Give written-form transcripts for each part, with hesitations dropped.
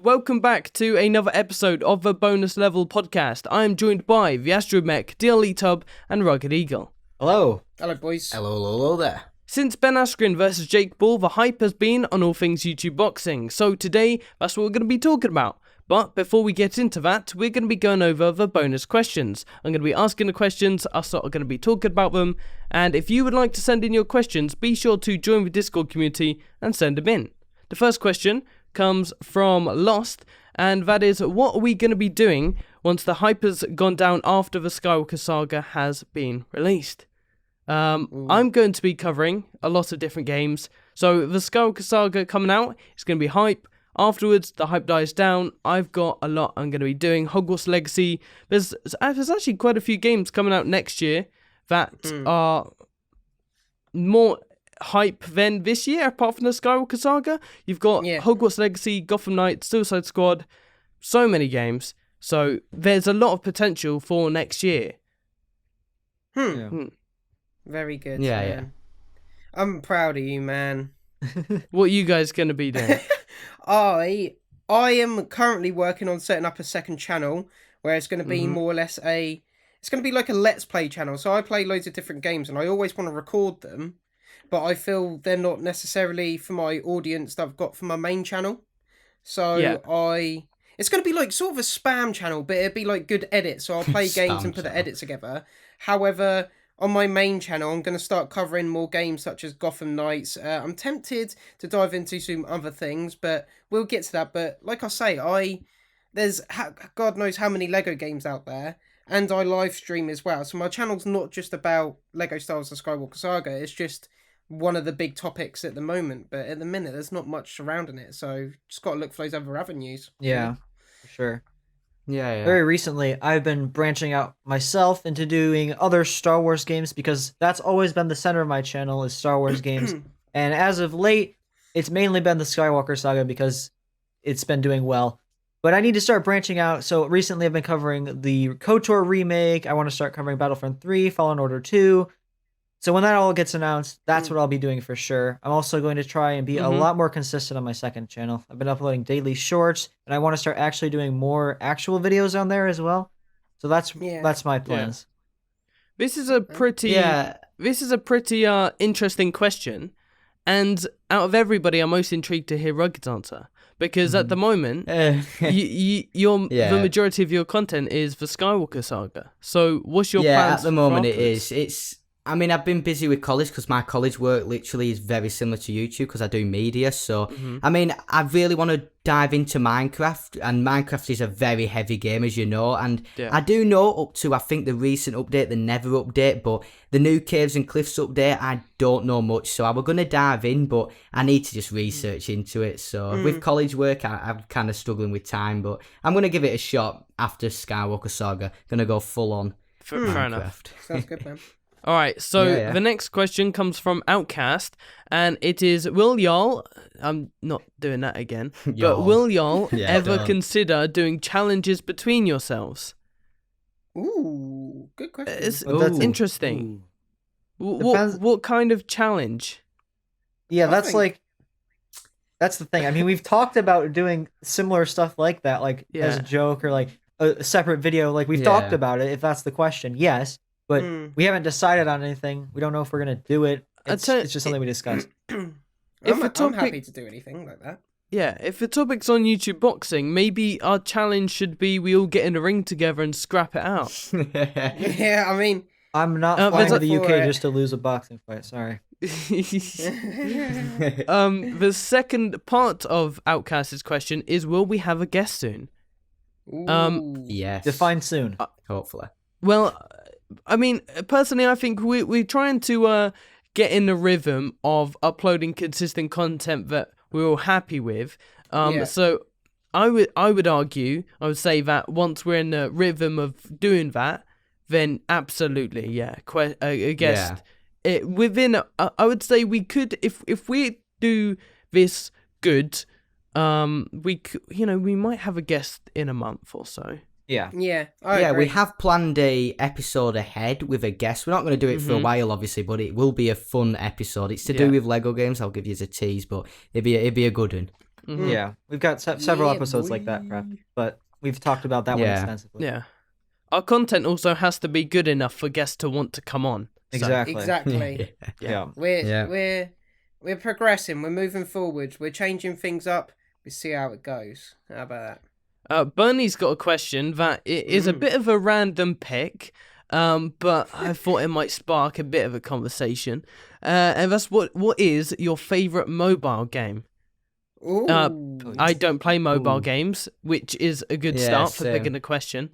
welcome back to another episode of the Bonus Level podcast. I am joined by the Astromech, DLE Tub, and Rugged Eagle. Hello. Hello, boys. Hello there. Since Ben Askren versus Jake Paul, the hype has been on all things YouTube boxing. So today, that's what we're going to be talking about. But before we get into that, we're going to be going over the bonus questions. I'm going to be asking the questions, us are going to be talking about them, and if you would like to send in your questions, be sure to join the Discord community and send them in. The first question comes from Lost, and that is, what are we going to be doing once the hype has gone down after the Skywalker Saga has been released? I'm going to be covering a lot of different games. So the Skywalker Saga coming out, it's going to be hype. Afterwards, the hype dies down. I've got a lot I'm going to be doing. Hogwarts Legacy. There's actually quite a few games coming out next year that are more hype than this year, apart from the Skywalker Saga. You've got Hogwarts Legacy, Gotham Knights, Suicide Squad, so many games. So there's a lot of potential for next year. Very good. Yeah. I'm proud of you, man. What are you guys going to be doing? I am currently working on setting up a second channel where it's going to be more or less it's going to be like a Let's Play channel. So I play loads of different games and I always want to record them, but I feel they're not necessarily for my audience that I've got for my main channel. So it's going to be like sort of a spam channel, but it'd be like good edits. So I'll play games and put the edits together. However, on my main channel, I'm going to start covering more games such as Gotham Knights. I'm tempted to dive into some other things, but we'll get to that. But like I say, there's God knows how many Lego games out there, and I live stream as well. So my channel's not just about Lego Star Wars: The Skywalker Saga. It's just one of the big topics at the moment. But at the minute, there's not much surrounding it. So just got to look for those other avenues. Yeah, for sure. Yeah. Very recently, I've been branching out myself into doing other Star Wars games because that's always been the center of my channel is Star Wars games. And as of late, it's mainly been the Skywalker Saga because it's been doing well. But I need to start branching out. So recently, I've been covering the KOTOR remake. I want to start covering Battlefront 3, Fallen Order 2. So when that all gets announced, that's what I'll be doing for sure. I'm also going to try and be a lot more consistent on my second channel. I've been uploading daily shorts, and I want to start actually doing more actual videos on there as well. So that's my plans. This is a pretty interesting question, and out of everybody, I'm most intrigued to hear Rugged's answer because at the moment, the majority of your content is the Skywalker Saga. So what's your plans? Yeah, at the moment it's I mean, I've been busy with college because my college work literally is very similar to YouTube because I do media. So, I mean, I really want to dive into Minecraft, and Minecraft is a very heavy game, as you know. And I do know up to, I think, the recent update, the Nether update, but the new Caves and Cliffs update, I don't know much. So I was going to dive in, but I need to just research into it. So with college work, I'm kind of struggling with time, but I'm going to give it a shot after Skywalker Saga. Going to go full on Minecraft. Sounds good, man. All right, so the next question comes from Outcast, and it is, will y'all, I'm not doing that again, but will y'all ever consider doing challenges between yourselves? Ooh, good question. It's interesting. What kind of challenge? Yeah, that's the thing. I mean, we've talked about doing similar stuff like that, like as a joke or like a separate video. Like we've talked about it, if that's the question, yes. But we haven't decided on anything. We don't know if we're going to do it. It's just something we discussed. I'm happy to do anything like that. Yeah, if the topic's on YouTube boxing, maybe our challenge should be we all get in a ring together and scrap it out. Yeah, I mean... I'm not flying to the UK just to lose a boxing fight, sorry. The second part of Outcast's question is, will we have a guest soon? Yes. Define soon. Hopefully. Well... I mean, personally, I think we're trying to get in the rhythm of uploading consistent content that we're all happy with. So I would argue, I would say that once we're in the rhythm of doing that, then absolutely, a guest. I would say we could, if we do this good, we might have a guest in a month or so. Yeah. I agree. We have planned a episode ahead with a guest. We're not going to do it for a while, obviously, but it will be a fun episode. It's to do with Lego games. I'll give you a tease, but it'd be a good one. Mhm. Yeah, we've got several Yeah, episodes like that, crap. But we've talked about that one Yeah. extensively. Yeah. Our content also has to be good enough for guests to want to come on. So, Exactly. Exactly. Yeah. We're progressing. We're moving forward. We're changing things up. We see how it goes. How about that? Bernie's got a question that it is a bit of a random pick, but I thought it might spark a bit of a conversation. And that's what is your favourite mobile game? Ooh. I don't play mobile Ooh. games, which is a good Yeah, start for same. picking a question.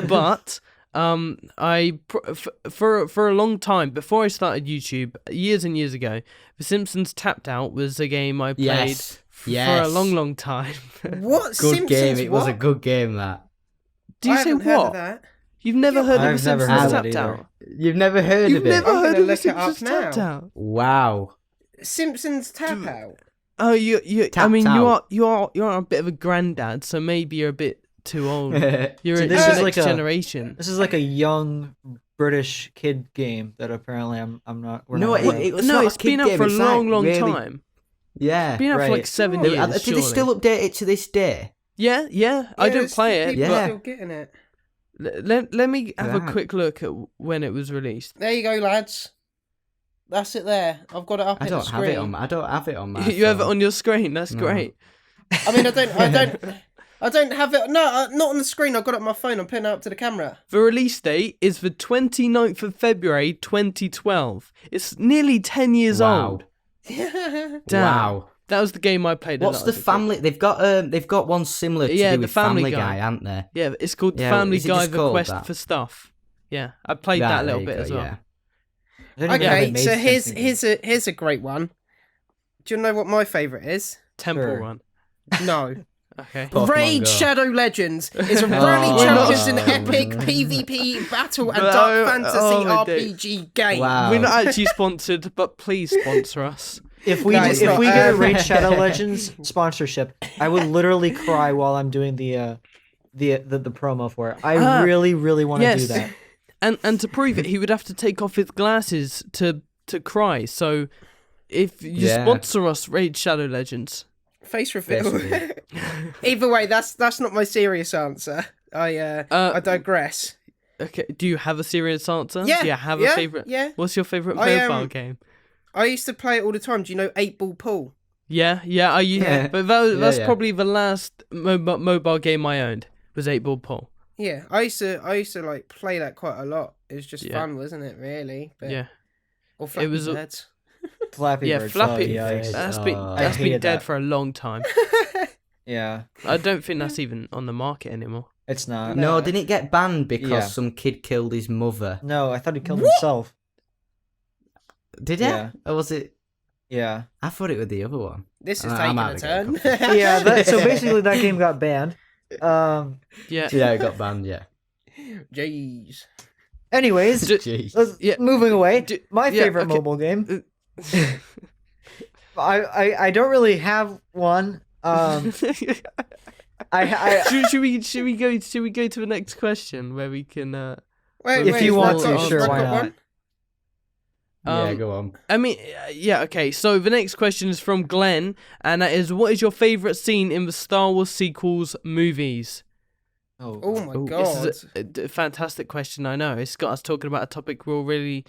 But for a long time before I started YouTube, years and years ago, The Simpsons Tapped Out was a game I played Yes. for Yes. a long time. What? Good Simpsons, game. It was a what? good game, that. Do you I say haven't heard of what? that. You've never heard of I've The never Simpsons heard of that Tapped either. Out? You've never heard You've of it? never I'm heard gonna of The look it up Simpsons Tapped now. Out? Wow. Simpsons Tap Out. Oh, you. I Tapped mean, Out. you are a bit of a granddad, so maybe you're a bit too old. You're So a this the is next like a- generation. This is like a young British kid game that apparently I'm not. We're No, not aware of. it was No, not it's a kid been out game, for a it's like long really- time. Yeah. Been out for like Right. 7 Oh, years. Do they surely. still update it to this day? Yeah. I don't there's play it, people Yeah. still getting it. but let me have a Right. quick look at when it was released. There you go, lads. That's it. There, I've got it up I at don't the have screen. it on. I don't have it on my. You have it phone. on your screen. That's No. great. I mean, I don't have it. No, not on the screen. I've got it on my phone. I'm putting it up to the camera. The release date is the 29th of February 2012. It's nearly 10 years Wow. old. Damn. Wow. That was the game I played. a What's lot the as a kid. family? They've got one similar to Yeah, do the with Family Family Guy. Guy, aren't they? Yeah, it's called Yeah, Family is it Guy: just The called Quest that? for Stuff. Yeah, I played Right, that a little there bit you as go, well. yeah. I don't even know if Okay, it made so sense to me. here's a great one. Do you know what my favourite is? Temple Sure. Run. No. Okay. Pokemon Raid Go. Shadow Legends is a Oh, Rally Champions and no. Epic PvP battle and No, dark fantasy oh my RPG game. Wow. We're not actually sponsored, but please sponsor us. If we Guys, if look, we get a um, Raid Shadow Legends sponsorship, I would literally cry while I'm doing the promo for it. I really want to yes. do that. And to prove it, he would have to take off his glasses to cry. So if you Yeah. sponsor us, Raid Shadow Legends. Face reveal. Face Either way, that's not my serious answer. I digress. Okay, do you have a serious answer? Yeah, Do you have yeah, a favorite? yeah. What's your favorite I, mobile game? I used to play it all the time. Do you know 8-Ball Pool? Yeah. Yeah. But that's Yeah. probably the last mobile game I owned was 8-Ball Pool. Yeah, I used to like play that quite a lot. It was just Yeah. fun, wasn't it? Really? But, Yeah. Or Flappy was a- Birds. Flappy Yeah, Birds. Flappy- Oh, yikes. That's Oh. been I that's been hated dead that. for a long time. Yeah, I don't think that's even on the market anymore. it's not. No, didn't it get banned because Yeah. some kid killed his mother? No, I thought he killed himself. Did it? Yeah. Or was it? Yeah. I thought it was the other one. This is I taking might a be turn. getting Yeah, so basically that game got banned. Yeah. Yeah, it got banned. Yeah. Jeez. Anyways, Jeez. let's, Yeah. moving away. D- My yeah, favorite okay. mobile game. I don't really have one. I should we go to the next question where we can Wait, If you want I've to, got- sure, I've why got not? one. Yeah, go on. I mean, yeah, okay. So the next question is from Glenn, and that is, what is your favorite scene in the Star Wars sequels movies? Oh my Ooh. god. This is a fantastic question. I know it's got us talking about a topic we're all really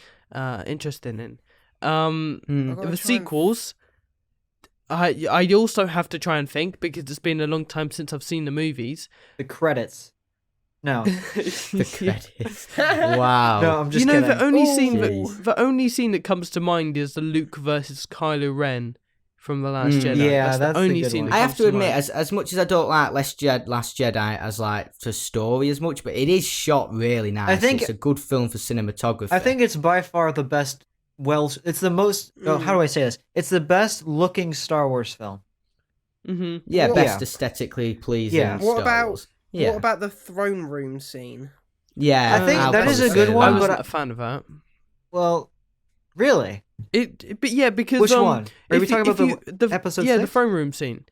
interested in. I've The gotta try and- sequels. I also have to try and think because it's been a long time since I've seen the movies. the credits. No, The credits. Wow. no, I'm just you know, kidding. the only Ooh. scene Jeez. the only scene that comes to mind is the Luke versus Kylo Ren from the Last Jedi. Yeah, that's the the only good scene. one. That I have comes to admit, mind. as much as I don't like Last Jedi as like for story as much, but it is shot really nice. I think- it's a good film for cinematography. I think it's by far the best. It's the most. Oh, how do I say this? It's the best looking Star Wars film. Mhm. yeah, What- best Yeah. aesthetically pleasing. Yeah. What Star about- Wars. Yeah, What about the throne room scene? yeah. I think I'll that is probably a good say I one, that. wasn't but a fan of that. Well, really, But yeah, because which one? Are we if you- talking about if you- episode Yeah, the 6? throne room scene.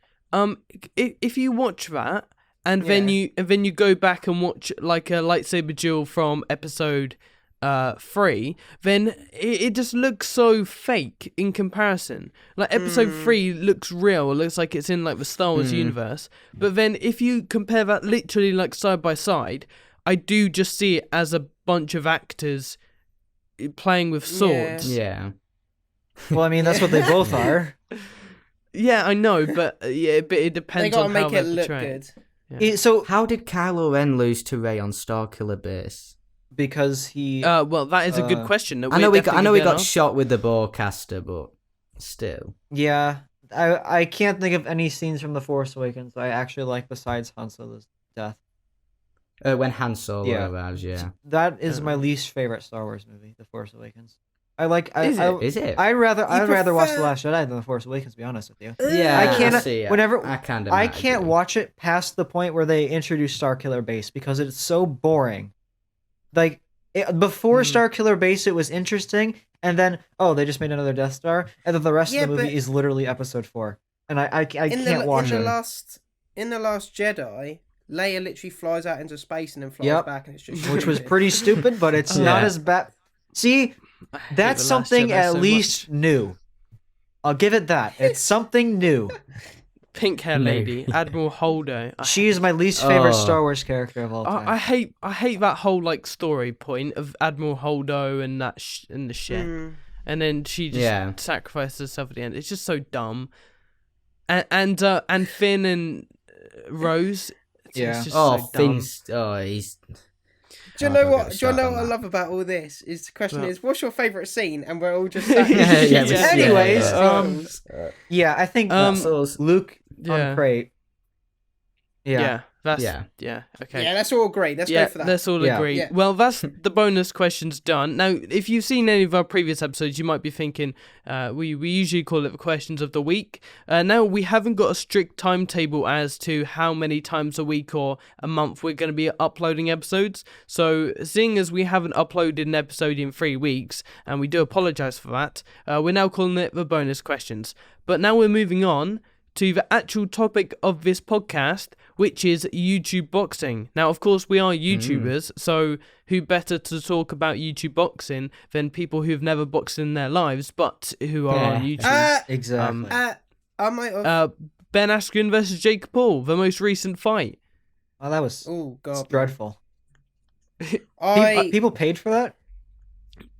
If you watch that and then Yeah. you go back and watch like a lightsaber duel from episode 3, then it just looks so fake in comparison. Like episode 3 looks real, it looks like it's in like the Star Wars universe. But then if you compare that literally like side by side, I do just see it as a bunch of actors playing with swords. Yeah. Well, I mean, that's what they both are. Yeah, I know, but but it They depends gotta on how make they're it look portraying. good. So How did Kylo Ren lose to Rey on Starkiller Base? because he Well, that is a good question. I know we got shot with the bowcaster, but still. yeah, I can't think of any scenes from The Force Awakens I actually like besides Han Solo's death. When Han Solo Yeah. arrives, yeah. That is my least favorite Star Wars movie, The Force Awakens. Is it? I'd rather watch The prefer- Last Jedi than The Force Awakens, to be honest with you. Yeah, I can't. see it. Whenever I I can't agree. watch it past the point where they introduce Starkiller Base because it's so boring. Like before Starkiller Base, it was interesting, and then they just made another Death Star, and then the rest of the movie but- is literally Episode 4, and I can't watch it. In the Last Jedi, Leia literally flies out into space and then flies back, and it's just Which was stupid. pretty stupid, but it's not Yeah. as bad. See, that's The Last something Jedi at so least new. I'll give it that. It's something new. Pink hair Maybe. lady, Admiral Holdo. She is my least favorite Oh. Star Wars character of all time. I hate that whole like story point of Admiral Holdo and that and the shit, and then she just sacrifices herself at the end. It's just so dumb. And Finn and Rose. It's Yeah. just so dumb. Finn's. He's. Do you Oh, know don't what? get Do you started know on what I that. love about all this? Is the question What? is, what's your favourite scene? And we're all just sat here Yeah, shooting yeah, Anyways, films. yeah, I think Luke Yeah. on Crate. Yeah. That's Yeah. okay. Yeah, that's all great. Let's Yeah, go for that. let's all Yeah. agree. Yeah. Well, that's the bonus questions done. Now, if you've seen any of our previous episodes, you might be thinking, we usually call it the questions of the week. Now, we haven't got a strict timetable as to how many times a week or a month we're going to be uploading episodes. So, seeing as we haven't uploaded an episode in 3 weeks, and we do apologise for that, we're now calling it the bonus questions. But now we're moving on to the actual topic of this podcast, which is YouTube boxing. Now, of course, we are YouTubers, so who better to talk about YouTube boxing than people who've never boxed in their lives, but who are on YouTube? Exactly. I might have. Ben Askren versus Jake Paul, the most recent fight. Oh, that was Oh god, dreadful. I People paid for that?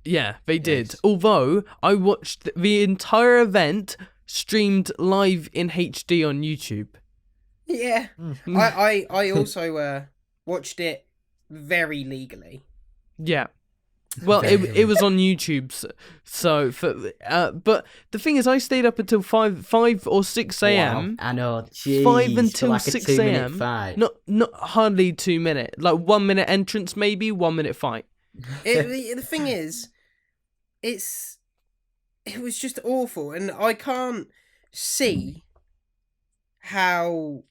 Yeah, they did. Yes. Although, I watched the entire event streamed live in HD on YouTube. yeah. I also watched it very legally. Yeah. Well, it was on YouTube, but the thing is, I stayed up until 5 or 6 a.m. I know. Jeez, 5 for until like a 6 2-minute a.m. fight. Not hardly 2 minute, like 1 minute entrance, maybe 1 minute fight. The thing is, it was just awful, and I can't see how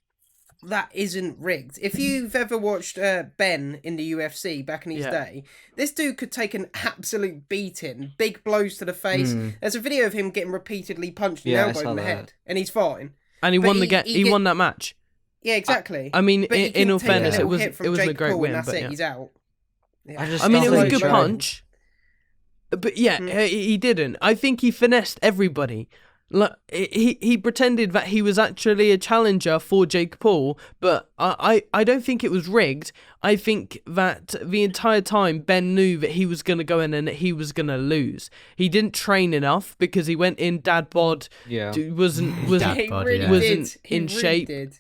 that isn't rigged. If you've ever watched Ben in the UFC back in his day, this dude could take an absolute beating, big blows to the face. There's a video of him getting repeatedly punched in the Yeah, I elbow saw in the that. head, and he's fine. And he But won he won that match. Yeah, exactly. I mean, But he in can all take a fairness, little it hit from wasn't a Jake great Paul, win, and that's but it. yeah. He's out. Yeah. just I mean, it don't was a think good he tried. punch. But yeah, he didn't. I think he finessed everybody. Like he pretended that he was actually a challenger for Jake Paul, but I don't think it was rigged. I think that the entire time Ben knew that he was gonna go in and that he was gonna lose. He didn't train enough because he went in dad bod. Yeah. wasn't He Body, really yeah. wasn't did. He in really shape. did.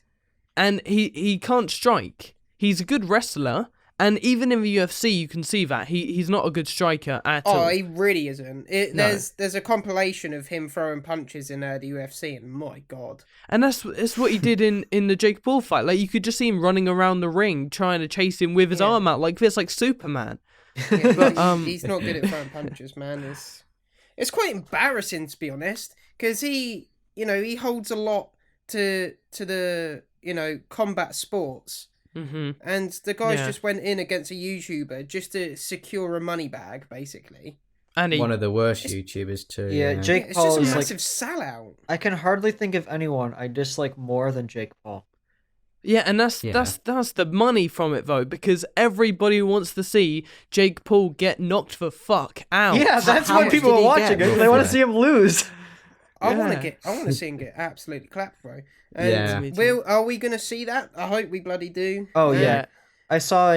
And he can't strike. He's a good wrestler, and even in the UFC, you can see that he's not a good striker at all. Oh, he really isn't. There's a compilation of him throwing punches in the UFC, and my god. And that's what he did in the Jake Paul fight. Like, you could just see him running around the ring trying to chase him with his arm out like this, like Superman. Yeah, But, he's not good at throwing punches, man. It's quite embarrassing, to be honest, because he holds a lot to the combat sports. Mm-hmm. And the guys Yeah. just went in against a YouTuber just to secure a money bag, basically. And One of the worst YouTubers too. Yeah, Jake It's Paul just a is like massive sellout. I can hardly think of anyone I dislike more than Jake Paul. Yeah, and that's the money from it though, because everybody wants to see Jake Paul get knocked the fuck out. Yeah, that's How why much people did are he watching get, it. They want to roughly? see him lose. I want Yeah. to see him get absolutely clapped, bro. Yeah. And Me too. are we gonna see that? I hope we bloody do. Oh yeah. Yeah. I saw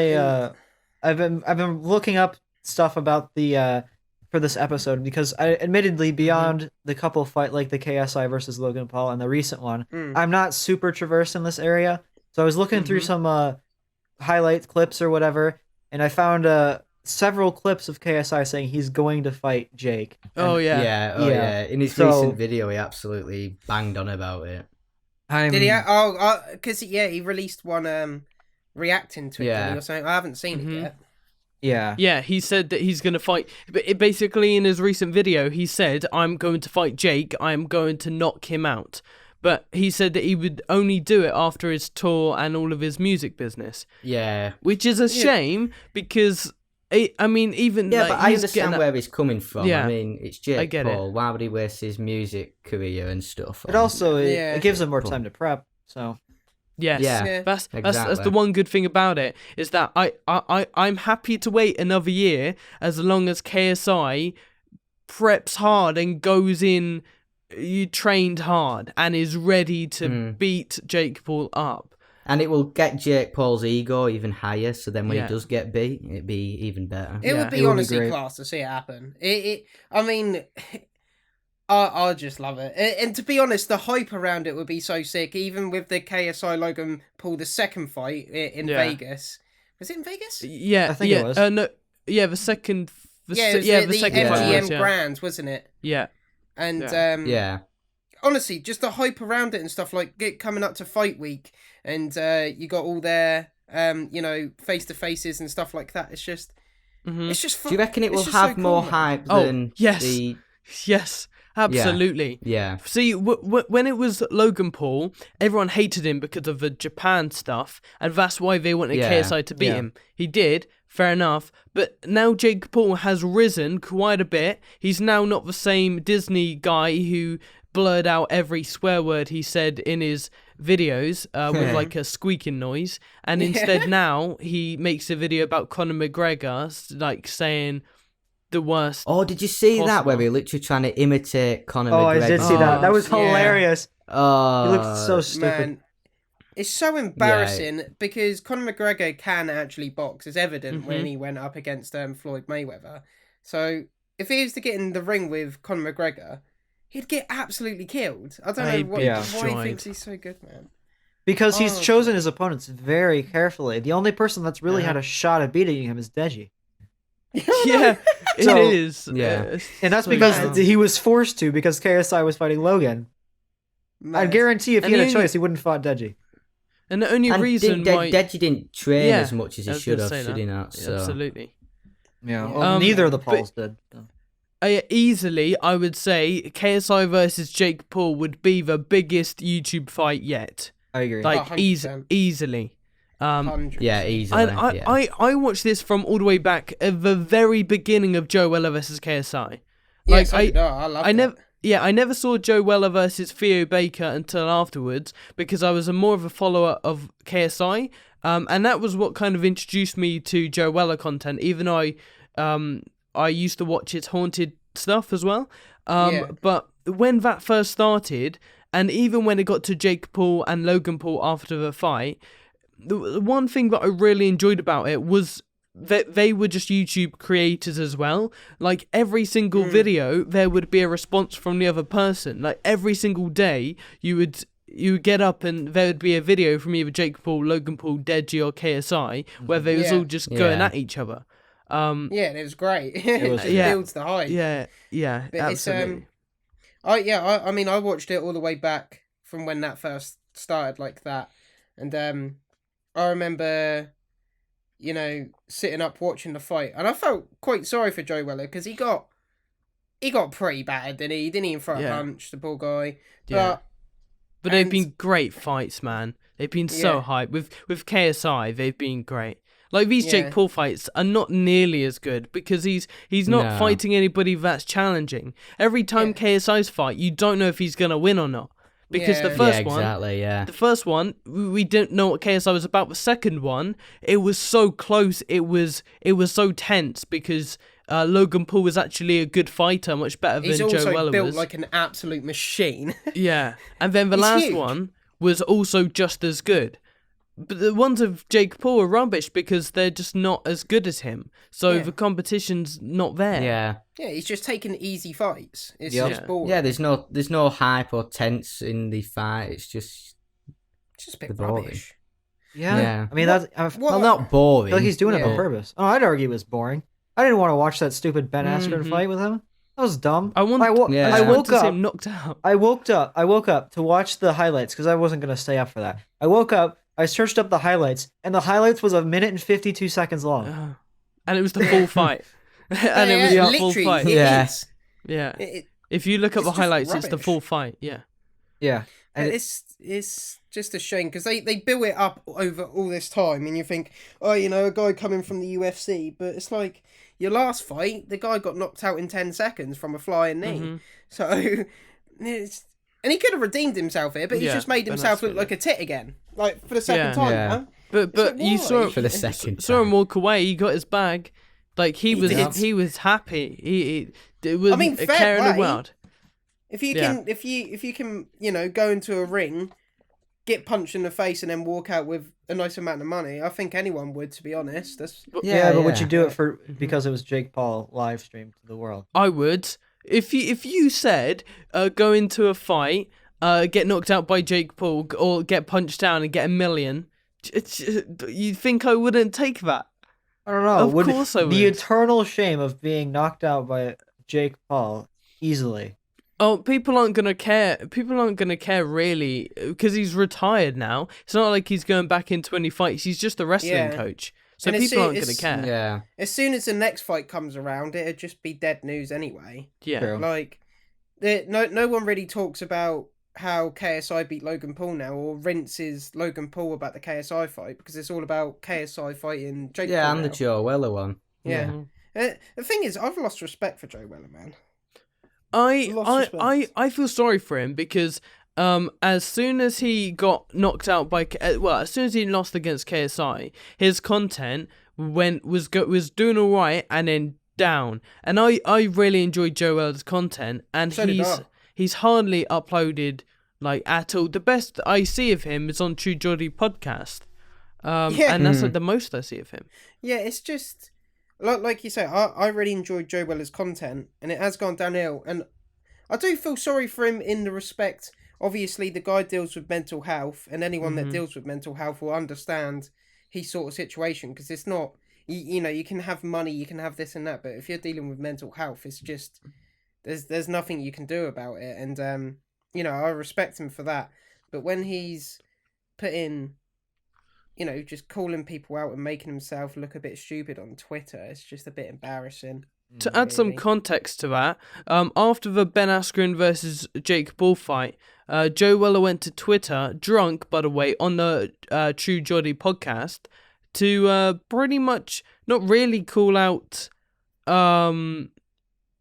I've been looking up stuff about the for this episode because admittedly beyond the couple fight like the KSI versus Logan Paul and the recent one, I'm not super traversed in this area. So I was looking through some highlight clips or whatever, and I found several clips of KSI saying he's going to fight Jake. Oh And yeah. Yeah. In his So- recent video, he absolutely banged on about it. Did he? Because he released one reacting to it. Yeah. Didn't he, or something? I haven't seen it yet. Yeah. Yeah, he said that he's going to fight. But basically, in his recent video, he said, I'm going to fight Jake. I'm going to knock him out. But he said that he would only do it after his tour and all of his music business. Yeah. Which is a shame because, I mean, even. Yeah, like, but I he's understand getting where he's coming from. Yeah. I mean, it's I Jake get it. Paul. Why would he waste his music career and stuff? But also Yeah. it gives him more time to prep. So Yes, Yeah, that's the exactly. one good thing about it is that I'm happy to wait another year as long as KSI preps hard and goes in, you trained hard and is ready to beat Jake Paul up. And it will get Jake Paul's ego even higher, so then when Yeah. he does get beat, it'd be even better. It would it be would be honestly great. class to see it happen. I mean, I just love it. And to be honest, the hype around it would be so sick. Even with the KSI Logan Paul the second fight in Yeah. Vegas. Was it in Vegas? Yeah, I think yeah, it was. No, yeah, the second. The Yeah, it was the the second fight MGM was, yeah. Grand, wasn't it? Yeah, And Yeah. honestly, just the hype around it and stuff like it coming up to fight week, and you got all their face to faces and stuff like that. It's just, it's just. Do you reckon it it's will just have so cool, more man. hype Oh, than yes. the... yes, absolutely. Yeah. See, when it was Logan Paul, everyone hated him because of the Japan stuff, and that's why they wanted Yeah, KSI to beat yeah. him. He did, fair enough, but now Jake Paul has risen quite a bit. He's now not the same Disney guy who blurred out every swear word he said in his videos with like a squeaking noise, and instead now he makes a video about Conor McGregor, like saying the worst. Oh, did you see that Possible. where we're literally trying to imitate Conor Oh, McGregor? I did see that. That was yeah. hilarious. Oh, He looked so stupid. Man, it's so embarrassing because Conor McGregor can actually box. It's evident when he went up against Floyd Mayweather. So if he was to get in the ring with Conor McGregor, he'd get absolutely killed. I don't He'd know be why he destroyed. thinks he's so good, man. Because he's Oh. chosen his opponents very carefully. The only person that's really had a shot at beating him is Deji. Yeah, So- it is. Yeah. And that's So because bad. he was forced to because KSI was fighting Logan. I Man. guarantee if he And had a the only- choice, he wouldn't have fought Deji. And the only and reason why Deji didn't train Yeah, as much as I he was should gonna have, say should that. he not? Yeah, So. absolutely. Yeah, well, neither of the but- Pauls did. So. Easily, I would say KSI versus Jake Paul would be the biggest YouTube fight yet. I agree. Like 100%. easily. 100%. Yeah, easily. And yeah. I watched this from all the way back at the very beginning of Joe Weller versus KSI. Yeah, Like so did I love I that. never. Yeah, I never saw Joe Weller versus Theo Baker until afterwards because I was more of a follower of KSI, and that was what kind of introduced me to Joe Weller content. Even though I used to watch his haunted stuff as well. Yeah. But when that first started, and even when it got to Jake Paul and Logan Paul after the fight, the one thing that I really enjoyed about it was that they were just YouTube creators as well. Like every single video, there would be a response from the other person. Like every single day, you would get up and there would be a video from either Jake Paul, Logan Paul, Deji, or KSI, where they was Yeah. all just going Yeah. at each other. Yeah, and it was great. was It Yeah. builds the hype. Yeah, But absolutely. I mean, I watched it all the way back from when that first started like that, and I remember, sitting up watching the fight, and I felt quite sorry for Joe Weller because he got pretty battered, didn't he? He didn't even throw Yeah. a punch, the poor guy. Yeah. But they've and- been great fights, man. They've been so Yeah. hype. With KSI, they've been great. Like these Yeah. Jake Paul fights are not nearly as good because he's not No. fighting anybody that's challenging. Every time Yeah. KSI's fight, you don't know if he's gonna win or not because the Yeah. first yeah, one, exactly. Yeah. the first one, we didn't know what KSI was about. The second one, it was so close. It was so tense because Logan Paul was actually a good fighter, much better He's than Joe also Weller built was. like an absolute machine. Yeah, and then the He's last huge. one was also just as good. But the ones of Jake Paul are rubbish because they're just not as good as him. So Yeah. the competition's not there. Yeah. Yeah, he's just taking easy fights. It's Yep. just boring. Yeah, there's no hype or tense in the fight. It's just It's just a bit the boring. rubbish. Yeah. Yeah. I mean, What- that's. what- well, not boring. I feel like he's doing it on Yeah. purpose. Oh, I'd argue it was boring. I didn't want to watch that stupid Ben Askren Mhm. fight with him. That was dumb. I I Yeah. want woke to see up. him knocked out. I woke up to watch the highlights because I wasn't gonna stay up for that. I woke up. I searched up the highlights, and the highlights was 1 minute and 52 seconds long. And it was the full fight. And it was yeah, the full literally, fight. it Yeah. is. Yeah. It- If you look up it's the just highlights, it's the rubbish. full fight. Yeah. Yeah, and it's just a shame because they build it up over all this time, and you think, oh, you know, a guy coming from the UFC, but it's like your last fight, the guy got knocked out in 10 seconds from a flying knee. Mhm. So it's. And he could have redeemed himself here, but he's Yeah, just made Ben himself look Askren, like a tit again, like for the second Yeah. time. Yeah. Now. But like, you saw why? for the second saw him time. walk away. He got his bag. Like he was did. happy. It was I mean, a fair care in the play. world. If you Yeah. can, if you can, you know, go into a ring, get punched in the face, and then walk out with a nice amount of money, I think anyone would. To be honest, that's yeah, but would you do Yeah. it for because it was Jake Paul live streamed to the world? I would. If you said go into a fight, get knocked out by Jake Paul, or get punched down and get 1 million, you think I wouldn't take that? I don't know. Of course I The would. eternal shame of being knocked out by Jake Paul easily. Oh, people aren't gonna care. People aren't gonna care really because he's retired now. It's not like he's going back into any fights. He's just a wrestling Yeah. coach, so And it's- people aren't gonna it's- care. Yeah. as soon as the next fight comes around, it'd just be dead news anyway. Yeah. True. Like, no one really talks about how KSI beat Logan Paul now, or rinses Logan Paul about the KSI fight, because it's all about KSI fighting Jake Yeah, Paul and the now. Joe Weller one. Yeah. Mhm. The thing is, I've lost respect for Joe Weller, man. I Lost I feel sorry for him because as soon as he got knocked out by as soon as he lost against KSI, his content was doing all right and then down. And I really enjoyed Joe Weller's content, and So did I. he's hardly uploaded like at all. The best I see of him is on True Geordie podcast. Yeah. And that's like the most I see of him. Yeah, it's just like you say. I really enjoyed Joe Weller's content, and it has gone downhill. And I do feel sorry for him in the respect. Obviously, the guy deals with mental health, and anyone that deals with mental health will understand his sort of situation, because it's not. You know, you can have money, you can have this and that, but if you're dealing with mental health, it's just there's nothing you can do about it. And you know, I respect him for that. But when he's put in, you know, just calling people out and making himself look a bit stupid on Twitter, it's just a bit embarrassing. To add some Really. context to that, after the Ben Askren versus Jake Paul fight, Joe Weller went to Twitter, drunk, by the way, on the True Geordie podcast, to pretty much not really call out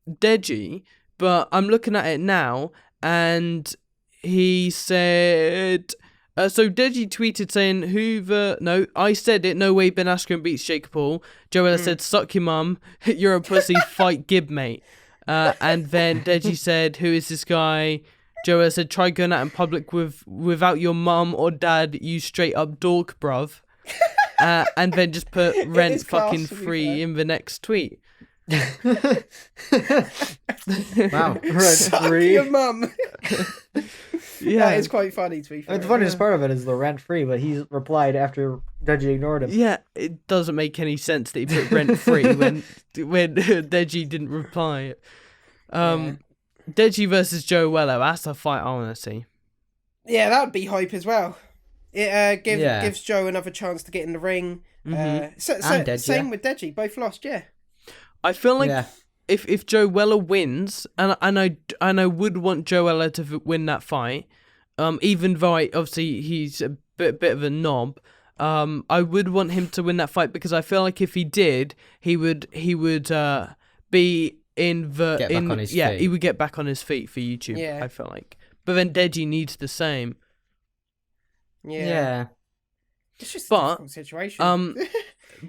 Deji, but I'm looking at it now, and he said... so Deji tweeted saying, no, I said it, no way Ben Askren beats Jake Paul. Joella said, suck your mum, you're a pussy, fight Gib, mate. And then Deji said, who is this guy? Joella said, try going out in public without your mum or dad, you straight up dork, bruv. And then just put rent is class, fucking to be free fair. in the next tweet. Wow. Rent Suck free. your mum. Yeah, That is quite funny, to be fair. The funniest part of it is the rent free, but he replied after Deji ignored him. Yeah, it doesn't make any sense that he put rent free when Deji didn't reply. Deji versus Joe Weller, that's a fight I want to see. Yeah, that would be hype as well. It Yeah. gives Joe another chance to get in the ring. Mhm. And Deji. Same with Deji, both lost, yeah. I feel like Yeah. if Joe Weller wins, and I would want Joe Weller to win that fight, even though obviously he's a bit of a knob, I would want him to win that fight because I feel like if he did, he would be in the Get back on his yeah, feet. he would get back on his feet for YouTube. Yeah. I feel like but then Deji needs the same. Yeah. It's just a But, difficult situation.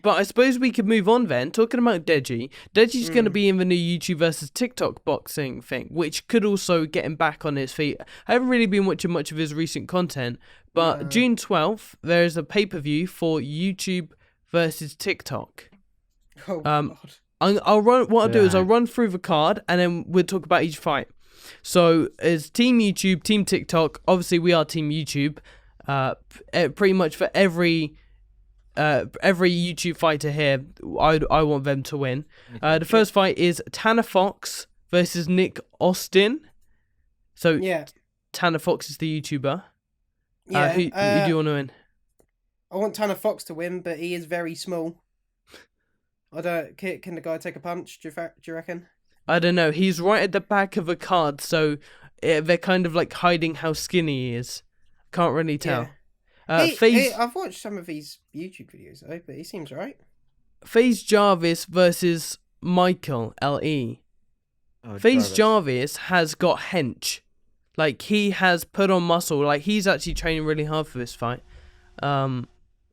But I suppose we could move on then. Talking about Deji's going to be in the new YouTube versus TikTok boxing thing, which could also get him back on his feet. I haven't really been watching much of his recent content, but June 12th, there is a pay-per-view for YouTube versus TikTok. Oh, God. I'll do is I'll run through the card, and then we'll talk about each fight. So, as Team YouTube, Team TikTok, obviously we are Team YouTube. Pretty much for every YouTube fighter here, I want them to win. The first fight is Tanner Fox versus Nick Austin. So Tanner Fox is the YouTuber. Who do you want to win? I want Tanner Fox to win, but he is very small. I don't. Can the guy take a punch? Do you reckon? I don't know. He's right at the back of a card, so they're kind of like hiding how skinny he is. Can't really tell. I've watched some of his YouTube videos though, but he seems right. FaZe Jarvis versus Michael LE. FaZe Jarvis has got hench. Like, he has put on muscle. Like, he's actually training really hard for this fight. And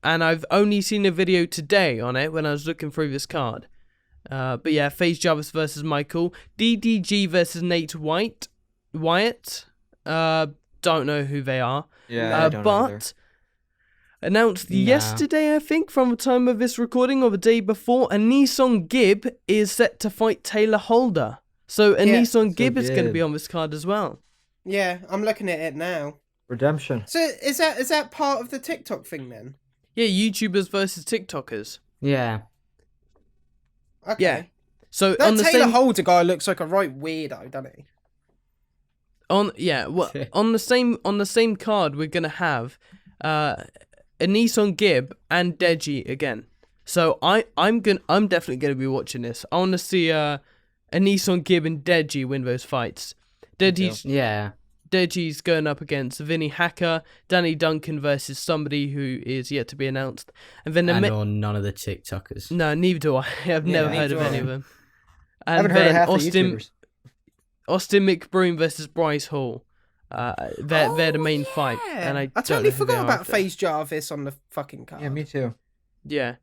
I've only seen a video today on it when I was looking through this card. But yeah, FaZe Jarvis versus Michael. DDG versus Nate Wyatt. Don't know who they are. Yeah, I don't know either. Announced yesterday, I think, from the time of this recording, or the day before, a Nissan Gibb is set to fight Taylor Holder. So Nissan Gibb is going to be on this card as well. Yeah, I'm looking at it now. Redemption. So is that part of the TikTok thing then? Yeah, YouTubers versus TikTokers. Yeah. Okay. Yeah. So that on the Taylor same Holder guy looks like a right weirdo, doesn't he? on the same card, we're gonna have a Nissan Gibb and Deji again. So I'm definitely gonna be watching this. I want to see a Nissan Gibb and Deji win those fights. Deji's going up against Vinny Hacker, Danny Duncan versus somebody who is yet to be announced. And then I know none of the TikTokers. No, neither do I. I've never heard of any of them. And I haven't heard of half the YouTubers. Austin McBroom versus Bryce Hall. They're the main fight. And I totally forgot about FaZe Jarvis on the fucking card. Yeah, me too. Yeah.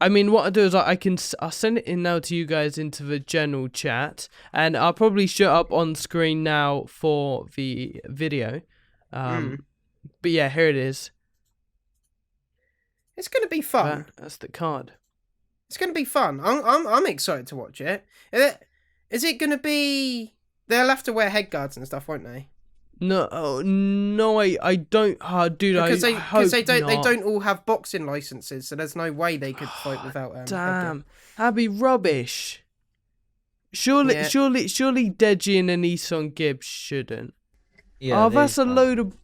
I mean, what I'll do is I'll send it in now to you guys into the general chat, and I'll probably show up on screen now for the video. But yeah, here it is. It's gonna be fun. That's the card. It's gonna be fun. I'm excited to watch it. Is it gonna be? They'll have to wear head guards and stuff, won't they? No, I don't. Dude, because they don't all have boxing licenses, so there's no way they could fight without. Damn, that'd be rubbish. Surely Deji and Nissan Gibb shouldn't. Yeah, that's a load of.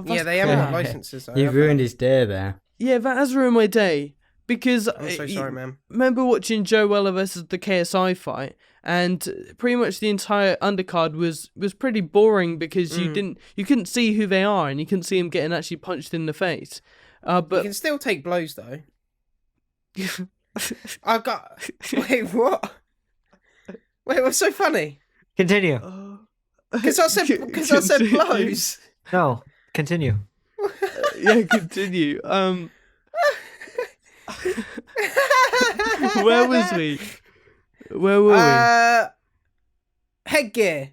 They haven't got licenses. You've ruined his day there. Yeah, that has ruined my day. Because I'm so sorry, man. Remember watching Joe Weller versus the KSI fight, and pretty much the entire undercard was pretty boring because you couldn't see who they are, and you couldn't see them getting actually punched in the face. But you can still take blows though. I've got. Wait, what? Wait, what's so funny? Continue. Because I said blows. No, continue. Yeah, continue. Where was we? Where were we? Headgear.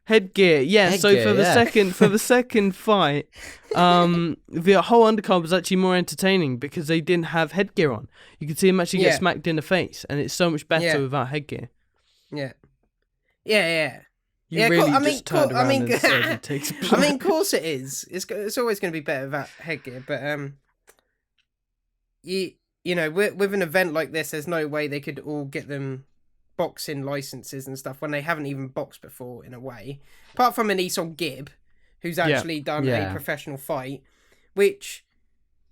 Yeah. So for the second fight, the whole undercard was actually more entertaining because they didn't have headgear on. You could see him actually get smacked in the face, and it's so much better without headgear. Yeah. You really just turned around and said it takes blood. I mean, of course it is. It's always going to be better without headgear, but you know, with an event like this, there's no way they could all get them boxing licenses and stuff when they haven't even boxed before, in a way. Apart from an Nissan Gibb, who's actually done a professional fight, which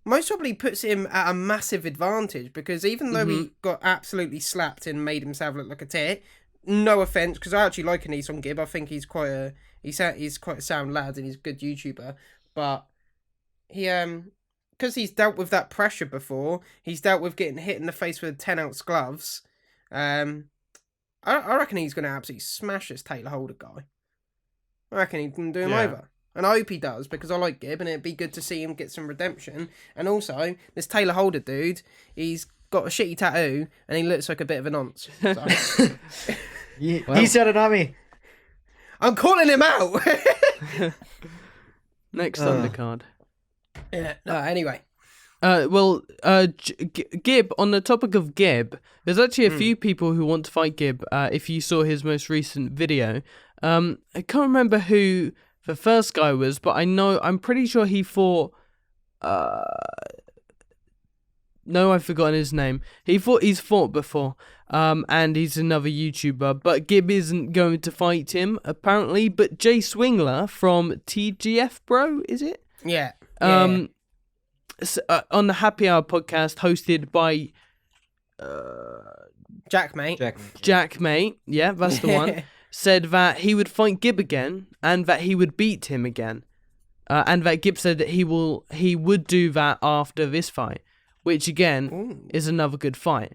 most probably puts him at a massive advantage, because even though he got absolutely slapped and made himself look like a tit, no offense, because I actually like a Nissan Gibb. I think he's quite a sound lad and he's a good YouTuber, but he because he's dealt with that pressure before, he's dealt with getting hit in the face with 10-ounce gloves. I reckon he's going to absolutely smash this Taylor Holder guy. I reckon he can do him over. And I hope he does, because I like Gib, and it'd be good to see him get some redemption. And also, this Taylor Holder dude, he's got a shitty tattoo, and he looks like a bit of a nonce. So. He said it, not me. I'm calling him out! Next undercard. Yeah. No, anyway. Gib, on the topic of Gib, there's actually a few people who want to fight Gib, if you saw his most recent video. I can't remember who the first guy was, but I'm pretty sure he fought, no, I've forgotten his name. He's fought before, and he's another YouTuber, but Gib isn't going to fight him, apparently, but Jay Swingler from TGF Bro, is it? Yeah. On the Happy Hour podcast hosted by Jack, mate. Jack, mate, yeah, that's the one, said that he would fight Gib again and that he would beat him again. And that Gib said that he would do that after this fight, which again is another good fight.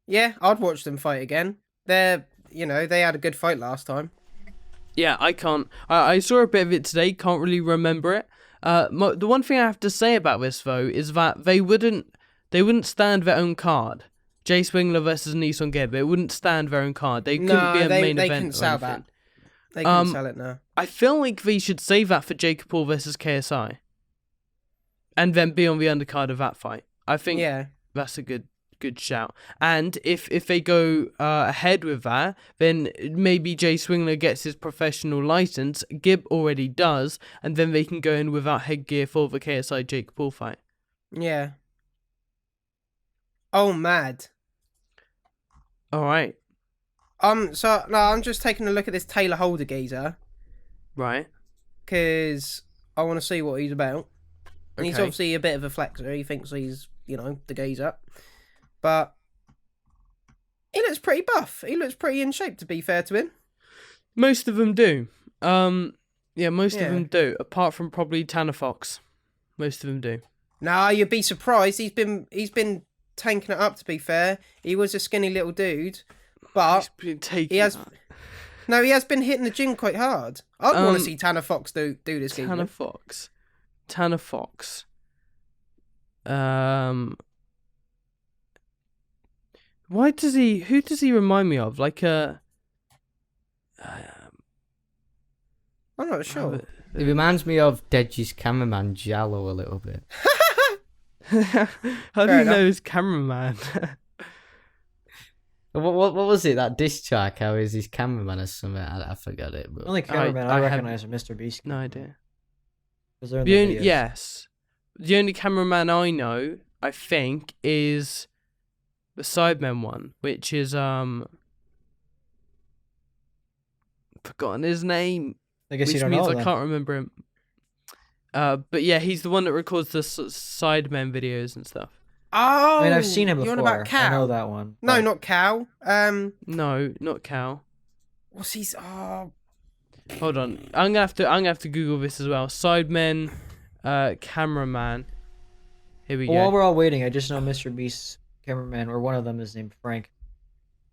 Yeah, I'd watch them fight again. They had a good fight last time. Yeah, I can't. I saw a bit of it today, can't really remember it. The one thing I have to say about this though is that they wouldn't stand their own card. Jay Swingler versus Nissan Gib, it wouldn't stand their own card. They couldn't be a main they event. Couldn't sell or anything. that. They couldn't sell it now. I feel like they should save that for Jake Paul versus KSI, and then be on the undercard of that fight. I think that's a good shout. And if they go ahead with that, then maybe Jay Swingler gets his professional license. Gib already does, and then they can go in without headgear for the KSI Jake Paul fight. Yeah. Oh, mad. All right. So no, I'm just taking a look at this Taylor Holder geezer. Right. Because I want to see what he's about. And he's Okay. obviously a bit of a flexer. He thinks he's, the geezer. But he looks pretty buff. He looks pretty in shape, to be fair to him. Most of them do. Most of them do. Apart from probably Tanner Fox. Most of them do. Nah, you'd be surprised. He's been tanking it up, to be fair. He was a skinny little dude. But He's been taking he has that. No, he has been hitting the gym quite hard. I'd want to see Tanner Fox do this geezer. Tanner Fox. Who does he remind me of? Like a... I'm not sure. It reminds me of Deji's cameraman Jallo a little bit. How do you know his cameraman? What was it? That diss track? How is his cameraman or something? I forgot it. But... The only cameraman I recognize are Mr. Beast. No idea. Because they're in The the only, videos. yes. The only cameraman I know, I think, is the Sidemen one, which is forgotten his name. I guess you Which don't means know I then. can't remember him. But yeah, he's the one that records the Sidemen videos and stuff. Oh, I mean, I've seen him you're before. on about Cal. I know that one. No, but- not Cal. No, not Cal. What's his? Oh, Hold on, I'm gonna have to Google this as well. Sidemen, cameraman. Here we While go. we're all waiting, I just know Mr. Beast's cameraman, or one of them is named Frank.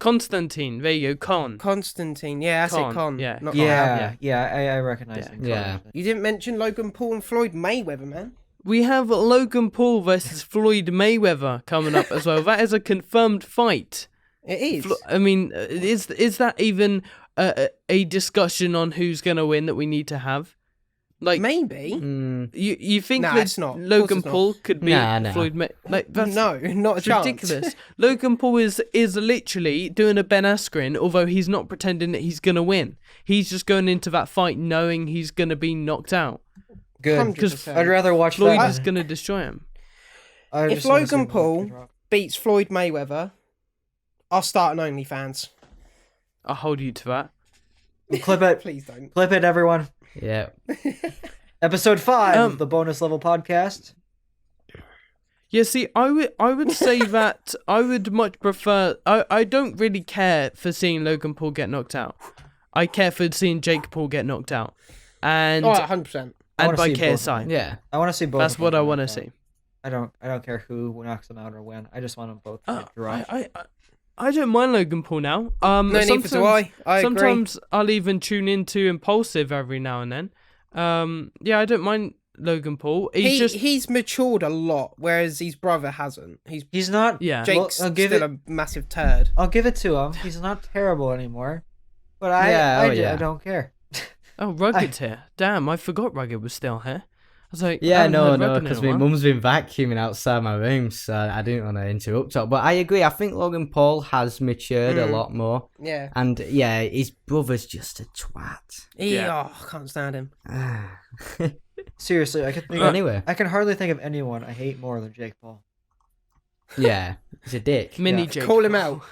Constantine. There you go. Constantine. Yeah, that's Con, it. Con. yeah. Not Yeah, Cal. I recognize him. Yeah. You didn't mention Logan Paul and Floyd Mayweather, man. We have Logan Paul versus Floyd Mayweather coming up as well. That is a confirmed fight. It is. I mean, is that even a discussion on who's gonna win that we need to have? Like, Maybe. you think Nah, that it's not. Of course Logan it's not. Paul could beat Nah. Floyd Mayweather? Like, that's No, not a chance. ridiculous. Logan Paul is literally doing a Ben Askren, although he's not pretending that he's gonna win. He's just going into that fight knowing he's gonna be knocked out. Good. 100%. I'd rather watch Floyd that. is gonna destroy him. I If just wanna see Logan him Paul drop. beats Floyd Mayweather, I'll start an OnlyFans. I'll hold you to that. Clip it. Please don't. Clip it, everyone. Yeah. Episode 5 of the bonus level podcast. Yeah, see, I would say that I would much prefer. I don't really care for seeing Logan Paul get knocked out. I care for seeing Jake Paul get knocked out, and Oh, 100%. I and wanna by see both of KSI. them. Yeah. I want to see both. That's of what them I get want to knocked see. out. I don't care who knocks them out or when. I just want them both to drop. I I don't mind Logan Paul now. No, neither do I. I agree. Sometimes I'll even tune into Impulsive every now and then. Yeah, I don't mind Logan Paul. He's matured a lot, whereas his brother hasn't. He's not. Yeah. Jake's I'll give still a massive turd. I'll give it to him. He's not terrible anymore. But I don't care. Oh, Rugged's here. Damn, I forgot Rugged was still here. I was like, I Yeah, haven't no, heard Rugged in because a my while. mum's been vacuuming outside my room, so I didn't want to interrupt her. But I agree. I think Logan Paul has matured a lot more. Yeah. And yeah, his brother's just a twat. Oh, I can't stand him. Seriously, Anyway. I can hardly think of anyone I hate more than Jake Paul. Yeah, he's a dick. Mini Yeah. Jake. Call him out.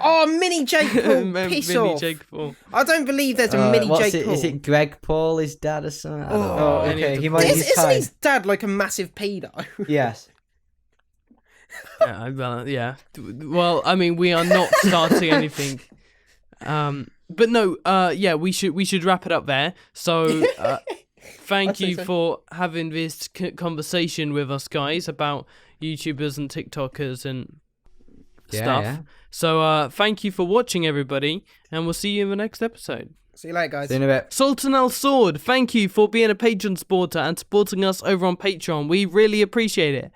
Oh, Mini Jake Paul, piss Mini off. Jake Paul. I don't believe there's a Mini what's Jake it? Paul. Is it Greg Paul, his dad or something? I don't know. Oh, any okay. of He the might. Pauls. He's Isn't kind. his dad like a massive pedo? Yes. Yeah. Well, I mean, we are not starting anything. But no. Yeah, we should wrap it up there. So, thank I'd say you so. for having this conversation with us, guys, about YouTubers and TikTokers and stuff. Yeah. So, thank you for watching, everybody, and we'll see you in the next episode. See you later, guys. See you in a bit. Sultan Al Sword, thank you for being a Patreon supporter and supporting us over on Patreon. We really appreciate it.